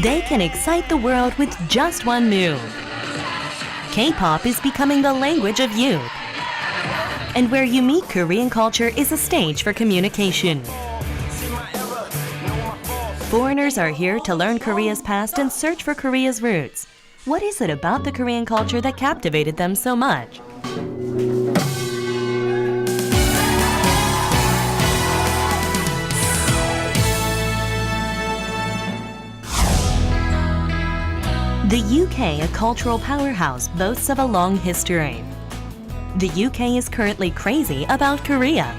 They can excite the world with just one move. K-pop is becoming the language of youth. And where you meet Korean culture is a stage for communication. Foreigners are here to learn Korea's past and search for Korea's roots. What is it about the Korean culture that captivated them so much? The UK, a cultural powerhouse, boasts of a long history. The UK is currently crazy about Korea.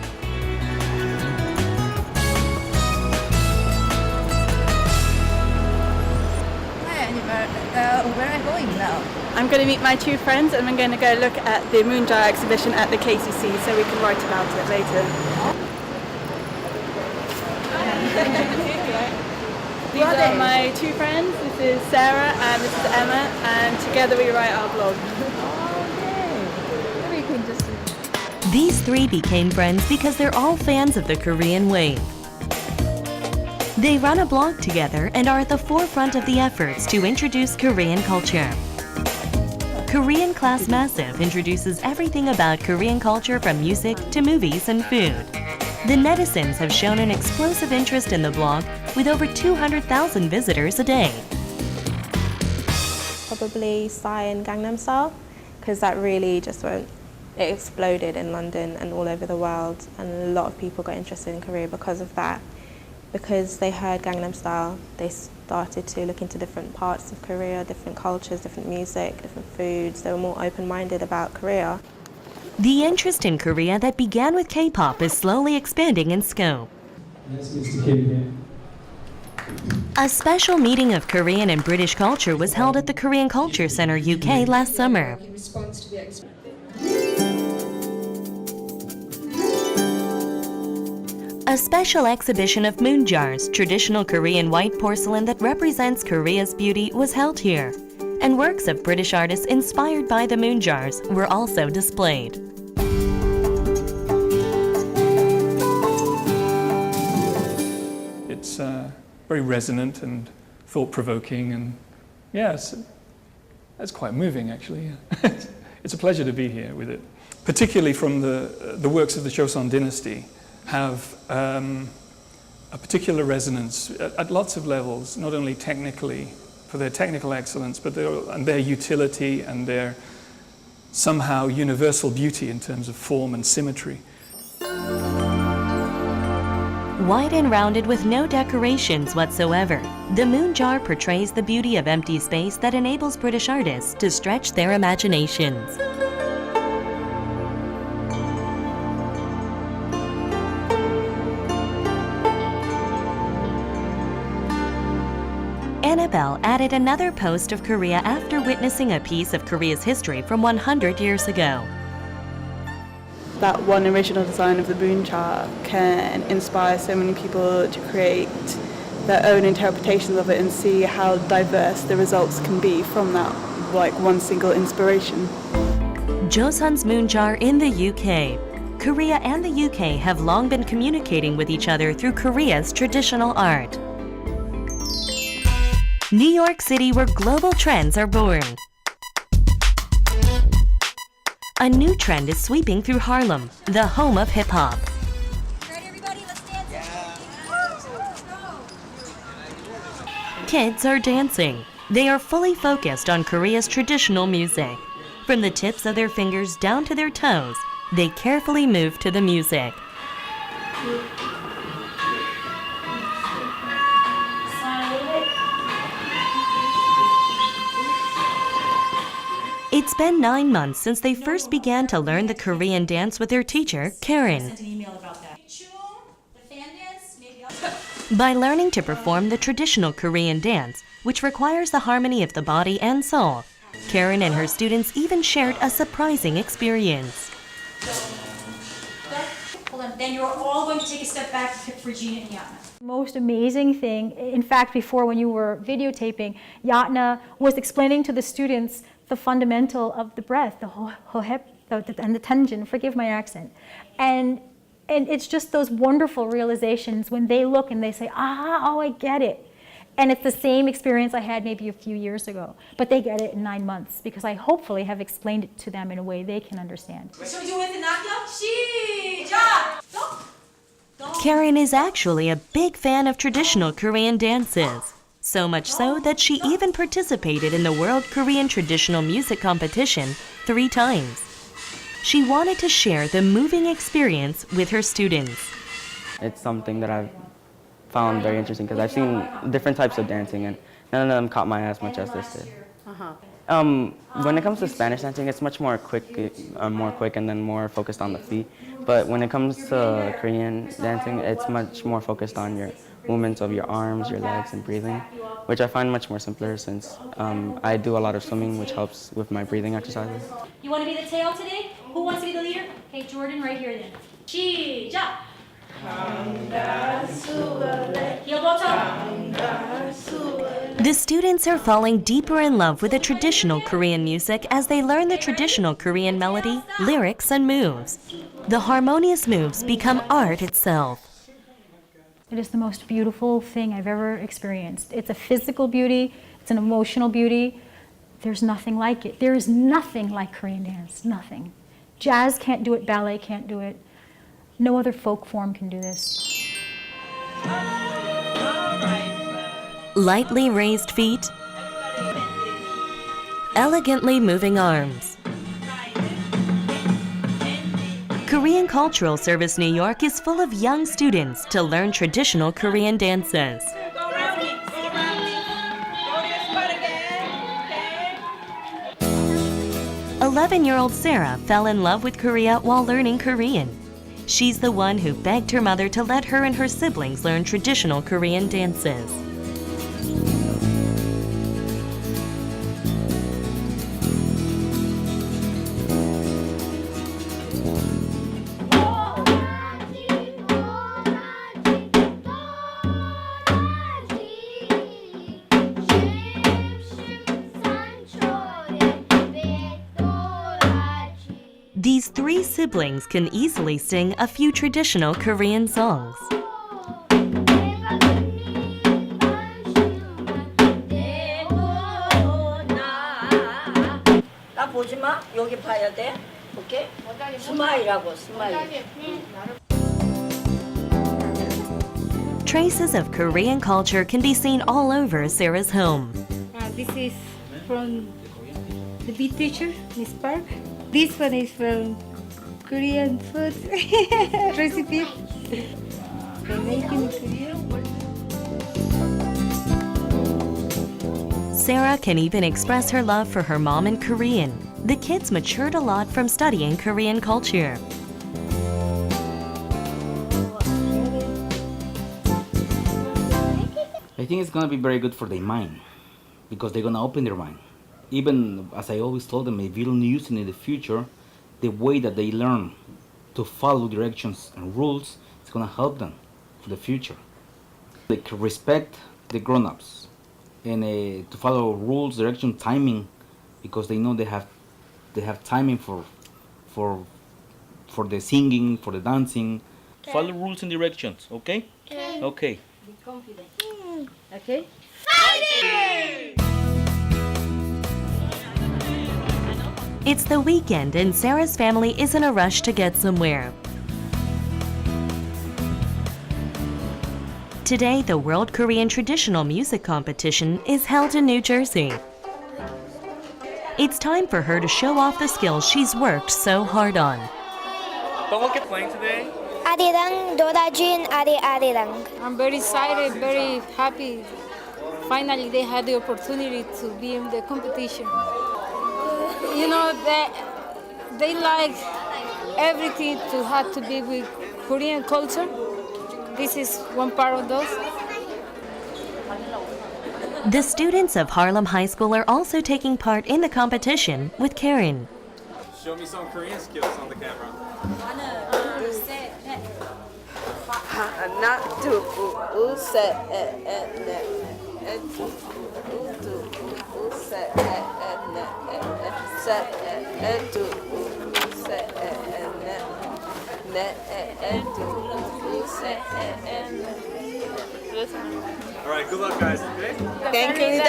Where are you going now? I'm going to meet my two friends and I'm going to go look at the Moonjar exhibition at the KCC so we can write about it later. These are my two friends. This is Sarah and this is Emma, and together we write our blog. Okay. Maybe you can just... These three became friends because they're all fans of the Korean wave. They run a blog together and are at the forefront of the efforts to introduce Korean culture. Korean Class Massive introduces everything about Korean culture from music to movies and food. The netizens have shown an explosive interest in the blog with over 200,000 visitors a day. Probably Psy and Gangnam Style, because that really just it exploded in London and all over the world, and a lot of people got interested in Korea because of that. Because they heard Gangnam Style, they started to look into different parts of Korea, different cultures, different music, different foods. They were more open-minded about Korea. The interest in Korea that began with K-pop is slowly expanding in scope. Yes, Mr. Kim here. A special meeting of Korean and British culture was held at the Korean Culture Center, UK last summer. A special exhibition of moon jars, traditional Korean white porcelain that represents Korea's beauty, was held here, and works of British artists inspired by the moon jars were also displayed. It's very resonant and thought-provoking, and yes, that's quite moving actually. It's a pleasure to be here with it, particularly from the works of the Joseon Dynasty. Have a particular resonance at lots of levels, not only technically, for their technical excellence, but their utility and their somehow universal beauty in terms of form and symmetry. White and rounded with no decorations whatsoever, the moon jar portrays the beauty of empty space that enables British artists to stretch their imaginations. Annabelle added another post of Korea after witnessing a piece of Korea's history from 100 years ago. That one original design of the Moonjar can inspire so many people to create their own interpretations of it and see how diverse the results can be from that one single inspiration. Joseon's moon jar in the UK. Korea and the UK have long been communicating with each other through Korea's traditional art. New York City, where global trends are born. A new trend is sweeping through Harlem, the home of hip-hop. Alright, everybody, let's dance. Yeah. Kids are dancing. They are fully focused on Korea's traditional music. From the tips of their fingers down to their toes, they carefully move to the music. It's been 9 months since they first began to learn the Korean dance with their teacher, Karen. By learning to perform the traditional Korean dance, which requires the harmony of the body and soul, Karen and her students even shared a surprising experience. Hold on, then you're all going to take a step back for Gina and Yatna. Most amazing thing, in fact, before when you were videotaping, Yatna was explaining to the students the fundamental of the breath, the hohep and the tenjin, forgive my accent. And it's just those wonderful realizations when they look and they say, oh, I get it. And it's the same experience I had maybe a few years ago. But they get it in 9 months because I hopefully have explained it to them in a way they can understand. Karen is actually a big fan of traditional Korean dances. So much so that she even participated in the World Korean Traditional Music Competition 3 times. She wanted to share the moving experience with her students. It's something that I've found very interesting because I've seen different types of dancing and none of them caught my eye as much as this did. When it comes to Spanish dancing, it's much more quick and then more focused on the feet. But when it comes to Korean dancing, it's much more focused on your movements of your arms, your legs, and breathing, which I find much more simpler since I do a lot of swimming, which helps with my breathing exercises. You want to be the tail today? Who wants to be the leader? Okay, Jordan, right here then. 시작! Heel go toe. The students are falling deeper in love with the traditional Korean music as they learn the traditional Korean melody, lyrics, and moves. The harmonious moves become art itself. It is the most beautiful thing I've ever experienced. It's a physical beauty, it's an emotional beauty. There's nothing like it. There is nothing like Korean dance, nothing. Jazz can't do it, ballet can't do it. No other folk form can do this. Lightly raised feet, elegantly moving arms. Korean Cultural Service New York is full of young students to learn traditional Korean dances. 11-year-old Sarah fell in love with Korea while learning Korean. She's the one who begged her mother to let her and her siblings learn traditional Korean dances. These 3 siblings can easily sing a few traditional Korean songs. 나 보지 마. 여기 봐야 돼. 오케이? 스마일하고 스마일. Traces of Korean culture can be seen all over Sarah's home. This is from the beat teacher, Miss Park. This one is from Korean food recipe. They make in Korea. Sarah can even express her love for her mom in Korean. The kids matured a lot from studying Korean culture. I think it's gonna be very good for their mind because they're gonna open their mind. Even as I always told them, if you don't use it in the future, the way that they learn to follow directions and rules is gonna help them for the future. They can respect the grown-ups and to follow rules, direction, timing, because they know they have timing for the singing, for the dancing. Okay. Follow rules and directions, okay? Okay. Okay. Be confident. Okay. Fighting! It's the weekend and Sarah's family is in a rush to get somewhere. Today, the World Korean Traditional Music Competition is held in New Jersey. It's time for her to show off the skills she's worked so hard on. But what are you playing today? Arirang, Dorajin, Arirang. I'm very excited, very happy. Finally, they had the opportunity to be in the competition. You know, they like everything to have to be with Korean culture. This is one part of those. The students of Harlem High School are also taking part in the competition with Karen. Show me some Korean skills on the camera. 하나, 둘, 셋, 넷, 셋, 넷, All right, good luck, guys. Okay?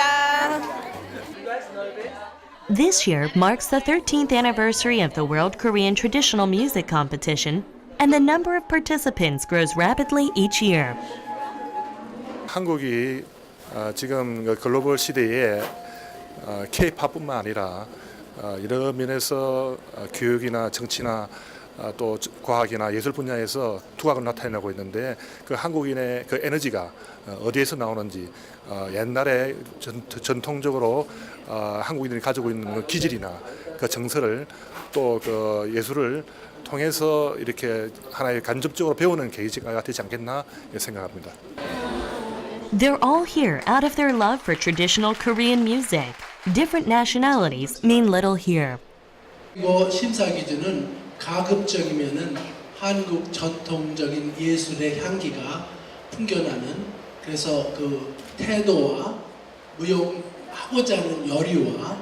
This year marks the 13th anniversary of the World Korean Traditional Music Competition, and the number of participants grows rapidly each year. 한국이 지금 글로벌 시대에 K-POP뿐만 아니라 여러 면에서 교육이나 정치나 또 과학이나 예술 분야에서 두각을 나타내고 있는데 그 한국인의 그 에너지가 어디에서 나오는지 옛날에 전통적으로 한국인들이 가지고 있는 그 기질이나 그 정서를 또 그 예술을 통해서 이렇게 하나의 간접적으로 배우는 계기가 되지 않겠나 생각합니다. They're all here out of their love for traditional Korean music. Different nationalities mean little here. 그리고 심사 기준은 가급적이면은 한국 전통적인 예술의 향기가 풍겨나는 그래서 그 태도와 무용하고자 하는 열의와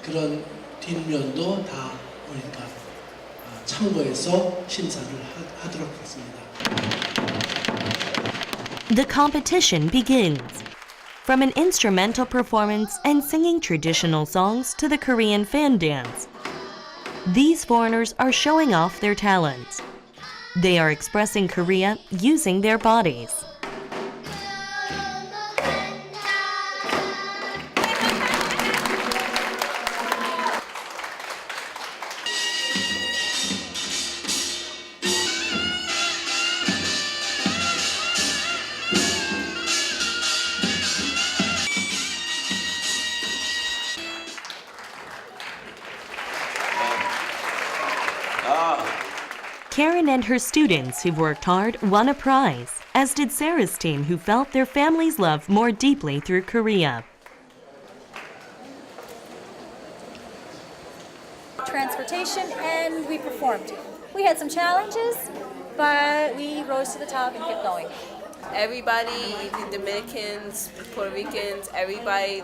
그런 뒷면도 다 우리가 참고해서 심사를 하도록 하겠습니다. The competition begins. From an instrumental performance and singing traditional songs to the Korean fan dance, these foreigners are showing off their talents. They are expressing Korea using their bodies. Karen and her students who've worked hard won a prize, as did Sarah's team who felt their family's love more deeply through Korea. Transportation, and we performed. We had some challenges, but we rose to the top and kept going. Everybody, even Dominicans, Puerto Ricans, everybody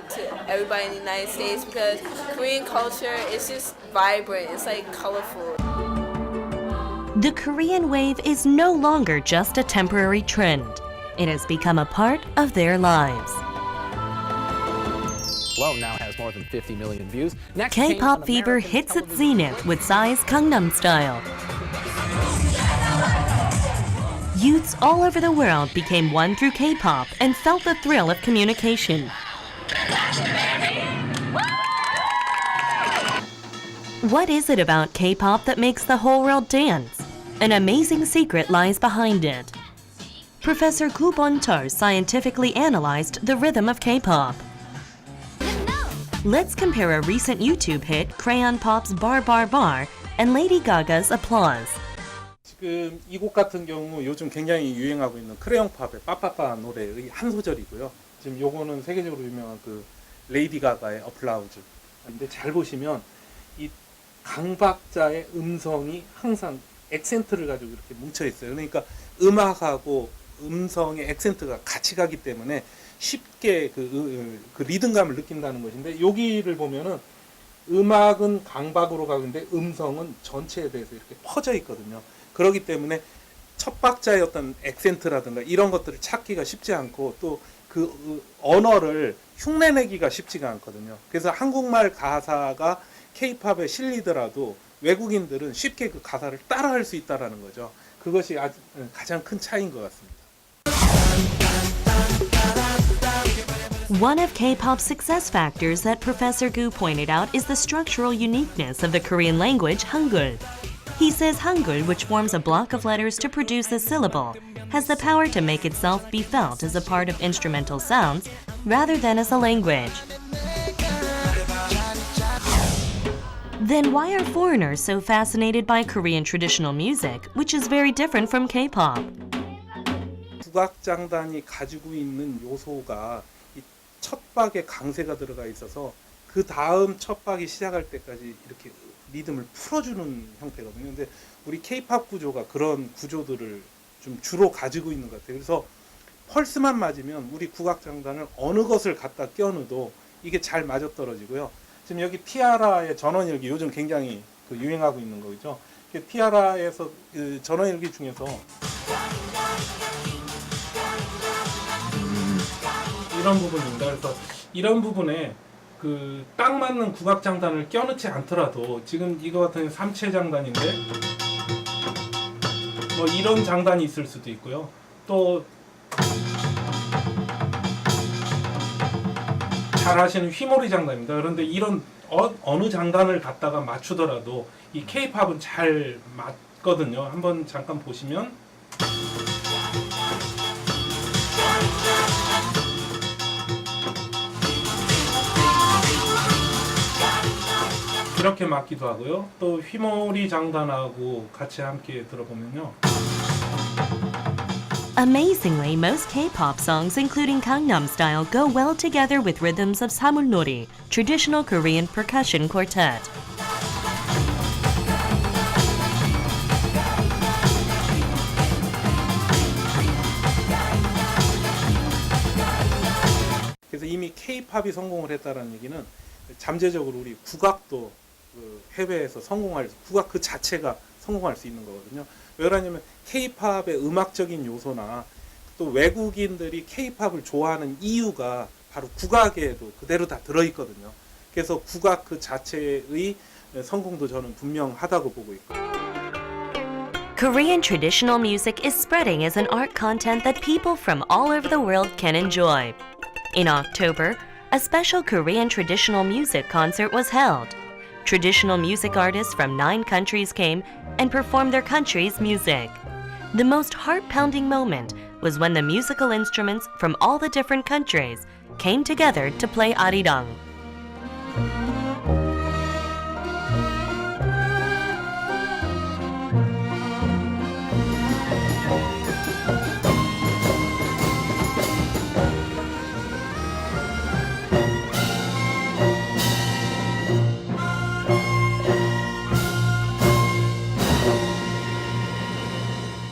in the United States, because Korean culture is just vibrant, it's like colorful. The Korean wave is no longer just a temporary trend. It has become a part of their lives. Alone now has more than 50 million views. Next K-pop fever hits its zenith with Psy's Gangnam Style. Youths all over the world became one through K-pop and felt the thrill of communication. What is it about K-pop that makes the whole world dance? An amazing secret lies behind it. Professor Gu Bon-chul scientifically analyzed the rhythm of K-pop. Let's compare a recent YouTube hit, Crayon Pop's Bar Bar Bar, and Lady Gaga's Applause. 지금 이 곡 같은 경우 요즘 굉장히 유행하고 있는 크레용팝의 빠빠빠 노래의 한 소절이고요. 지금 요거는 세계적으로 유명한 그 레이디 가가의 어플라우즈. 근데 잘 보시면 이 강박자의 음성이 항상 액센트를 가지고 이렇게 뭉쳐 있어요. 그러니까 음악하고 음성의 액센트가 같이 가기 때문에 쉽게 그 리듬감을 느낀다는 것인데 여기를 보면은 음악은 강박으로 가는데 음성은 전체에 대해서 이렇게 퍼져 있거든요. 그렇기 때문에 첫 박자의 어떤 액센트라든가 이런 것들을 찾기가 쉽지 않고 또 그 언어를 흉내내기가 쉽지가 않거든요. 그래서 한국말 가사가 K-팝에 실리더라도 외국인들은 쉽게 그 가사를 따라할 수 있다라는 거죠. 그것이 가장 큰 차이인 것 같습니다. One of K-pop's success factors that Professor Gu pointed out is the structural uniqueness of the Korean language, Hangul. He says Hangul, which forms a block of letters to produce a syllable, has the power to make itself be felt as a part of instrumental sounds rather than as a language. Then why are foreigners so fascinated by Korean traditional music, which is very different from K-pop? 국악장단이 가지고 있는 요소가 이 첫박에 강세가 들어가 있어서 그 다음 첫박이 시작할 때까지 이렇게 리듬을 풀어주는 형태거든요. 근데 우리 K-팝 구조가 그런 구조들을 좀 주로 가지고 있는 것 같아요. 그래서 펄스만 맞으면 우리 국악장단을 어느 것을 갖다 껴넣어도 이게 잘 맞아떨어지고요. 지금 여기 티아라의 전원일기 요즘 굉장히 유행하고 있는 거죠. 티아라에서 그 전원일기 중에서 이런 부분입니다. 그래서 이런 부분에 그 딱 맞는 국악 장단을 껴넣지 않더라도 지금 이거 같은 삼체 장단인데 뭐 이런 장단이 있을 수도 있고요. 또 잘 하시는 휘몰이 장단입니다. 그런데 이런 어느 장단을 갖다가 맞추더라도 이 K-팝은 잘 맞거든요. 한번 잠깐 보시면 이렇게 맞기도 하고요. 또 휘몰이 장단하고 같이 함께 들어보면요. Amazingly, most K-pop songs, including Gangnam Style, go well together with rhythms of samulnori, traditional Korean percussion quartet. 그래서 이미 K-팝이 성공을 했다는 얘기는 잠재적으로 우리 국악도 그 해외에서 국악 그 자체가 성공할 수 있는 거거든요. 왜 그러냐면 K-팝의 음악적인 요소나 또 외국인들이 K-팝을 좋아하는 이유가 바로 국악에도 그대로 다 들어있거든요. 그래서 국악 그 자체의 성공도 저는 분명하다고 보고 있고. Korean traditional music is spreading as an art content that people from all over the world can enjoy. In October, a special Korean traditional music concert was held. Traditional music artists from 9 countries came and performed their country's music. The most heart-pounding moment was when the musical instruments from all the different countries came together to play Arirang.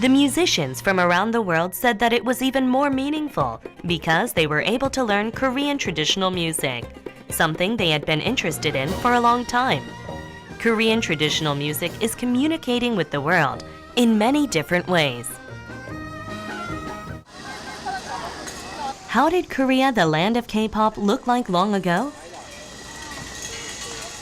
The musicians from around the world said that it was even more meaningful because they were able to learn Korean traditional music, something they had been interested in for a long time. Korean traditional music is communicating with the world in many different ways. How did Korea, the land of K-pop, look like long ago?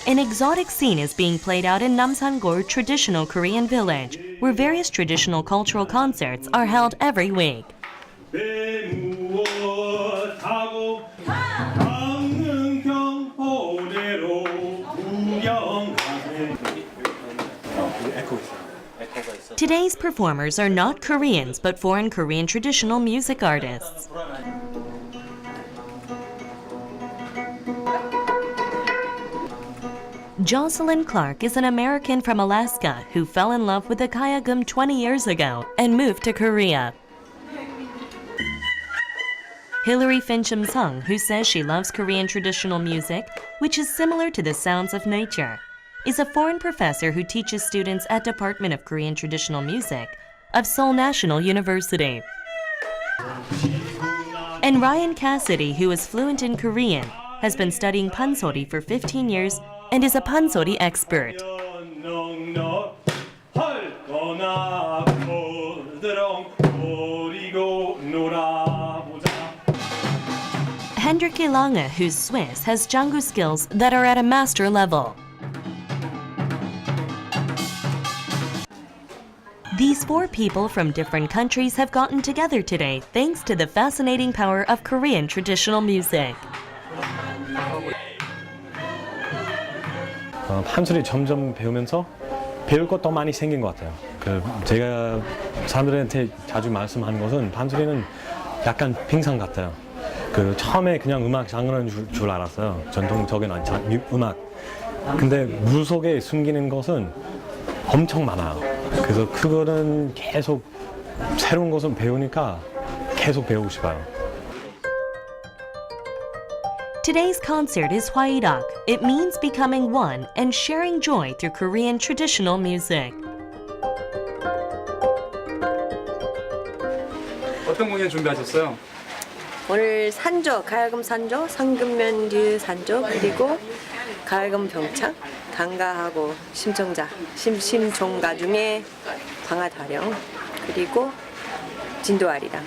An exotic scene is being played out in Namsan-gor traditional Korean village, where various traditional cultural concerts are held every week. Today's performers are not Koreans, but foreign Korean traditional music artists. Jocelyn Clark is an American from Alaska who fell in love with the Kayagum 20 years ago and moved to Korea. Hillary Fincham Sung, who says she loves Korean traditional music, which is similar to the sounds of nature, is a foreign professor who teaches students at Department of Korean Traditional Music of Seoul National University. And Ryan Cassidy, who is fluent in Korean, has been studying pansori for 15 years and is a pansori expert. Hendrik Lange, who's Swiss, has jangu skills that are at a master level. These 4 people from different countries have gotten together today thanks to the fascinating power of Korean traditional music. 판소리 점점 배우면서 배울 것도 많이 생긴 것 같아요. 제가 사람들한테 자주 말씀하는 것은 판소리는 약간 빙상 같아요. 처음에 그냥 음악 장르는 줄 알았어요. 전통적인 음악. 근데 물 속에 숨기는 것은 엄청 많아요. 그래서 그거는 계속 새로운 것을 배우니까 계속 배우고 싶어요. Today's concert is Hwaerak. It means becoming one and sharing joy through Korean traditional music. 어떤 공연 준비하셨어요? 오늘 산조, 가야금 산조, 상금면류 산조, 그리고 가야금 병창, 강가하고 심종가 중에 광화타령, 그리고 진도 아리랑.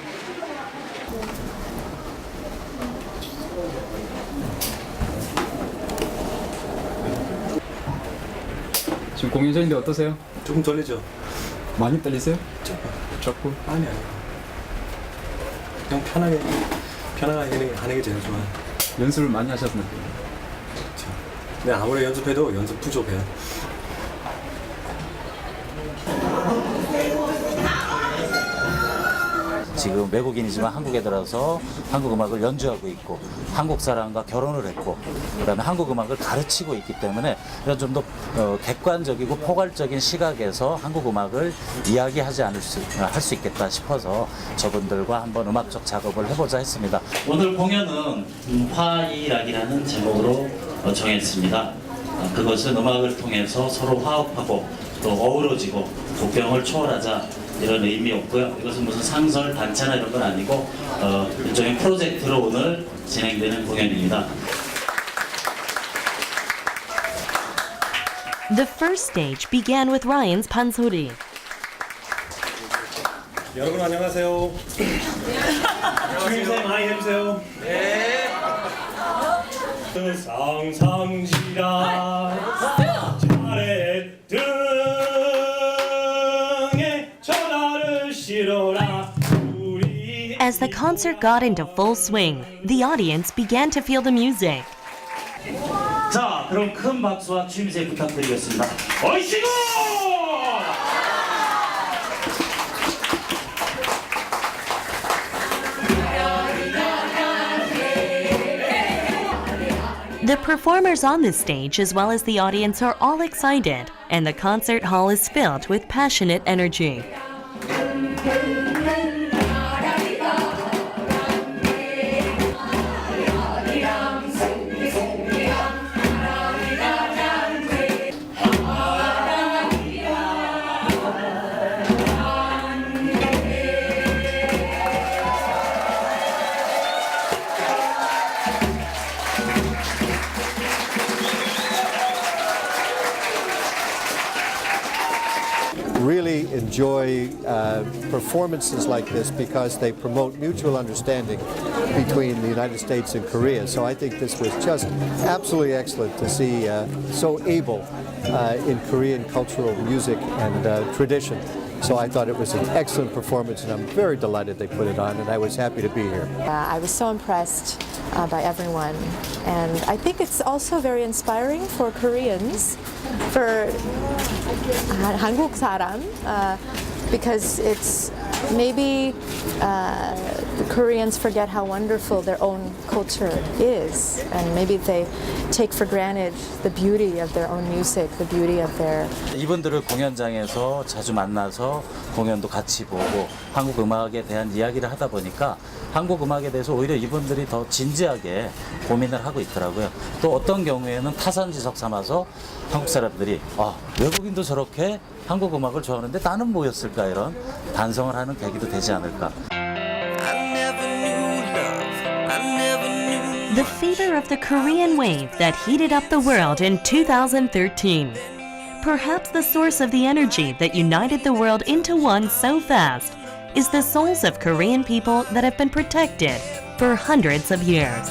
공연 전인데 어떠세요? 조금 떨리죠. 많이 떨리세요? 조금 아니. 그냥 편하게 하는 게 제일 좋아요. 연습을 많이 하셨는데. 근데 아무리 연습해도 연습 부족해요. 지금 외국인이지만 한국에 들어서 한국 음악을 연주하고 있고 한국 사람과 결혼을 했고 그다음에 한국 음악을 가르치고 있기 때문에 이런 좀 더 객관적이고 포괄적인 시각에서 한국 음악을 이야기하지 할 수 있겠다 싶어서 저분들과 한번 음악적 작업을 해보자 했습니다. 오늘 공연은 화이락이라는 제목으로 정했습니다. 그것은 음악을 통해서 서로 화합하고 또 어우러지고 국경을 초월하자 이런 의미였고요. 이것은 무슨 상설, 단체나 이런 건 아니고 일종의 프로젝트로 오늘 진행되는 공연입니다. The first stage began with Ryan's pansori. 여러분 안녕하세요. 주임새 많이 해주세요. 네. 상상시라 차례등에 전화를 실어라. As the concert got into full swing, the audience began to feel the music. 자, 그럼 큰 박수와 취임새 부탁드리겠습니다. 어이시고! The performers on the stage as well as the audience are all excited, and the concert hall is filled with passionate energy. Really enjoy performances like this because they promote mutual understanding between the United States and Korea. So I think this was just absolutely excellent to see so able in Korean cultural music and tradition. So I thought it was an excellent performance, and I'm very delighted they put it on, and I was happy to be here. I was so impressed by everyone, and I think it's also very inspiring for Koreans, for 한국 사람, because it's maybe the Koreans forget how wonderful their own culture is, and maybe they take for granted the beauty of their own music, the beauty of their. 이분들을 공연장에서 자주 만나서 공연도 같이 보고 한국 음악에 대한 이야기를 하다 보니까 한국 음악에 대해서 오히려 이분들이 더 진지하게 고민을 하고 있더라고요. 또 어떤 경우에는 타산지석 삼아서 한국 사람들이 외국인도 저렇게 한국 음악을 좋아하는데 나는 뭐였을까 이런 반성을 하는 계기도 되지 않을까. The fever of the Korean wave that heated up the world in 2013. Perhaps the source of the energy that united the world into one so fast is the souls of Korean people that have been protected for hundreds of years.